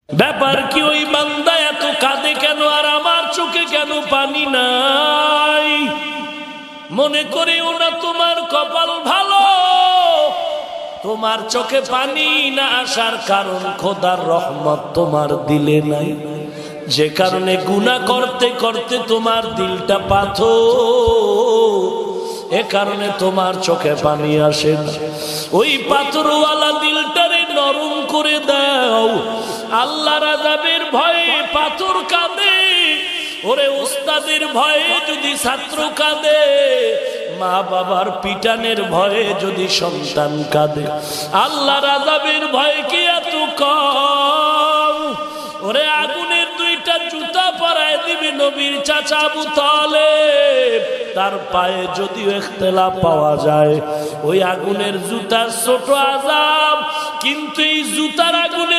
ব্যাপার কি ওই বান্দা এত কাঁদে কেন আর আমার চোখে কেন পানি নাই? মনে করিও না তোমার কপাল ভালো, তোমার চোখে পানি না আসার কারণ খোদার রহমত তোমার দিলে নাই, যে কারণে গুনাহ করতে করতে তোমার দিলটা পাথর, এ কারণে তোমার চোখে পানি আসে না। ওই পাথরওয়ালা দিলটারে নরম করে দাও। আল্লাহর আযাবের ভয়ে পাথর কাঁদে, ওরে উস্তাদের ভয়ে যদি ছাত্র কাঁদে, মা বাবার পিটানের ভয়ে যদি সন্তান কাঁদে, আল্লাহর আযাবের ভয় কি এত কম? ওরে আগুনের দুইটা জুতা পরায় দিবে নবীর চাচা আবু তালেব, তার পায়ে যদিও ইখতিলাফ পাওয়া যায়, ওই আগুনের জুতার ছোট আযাব, কিন্তু এই জুতার আগুনে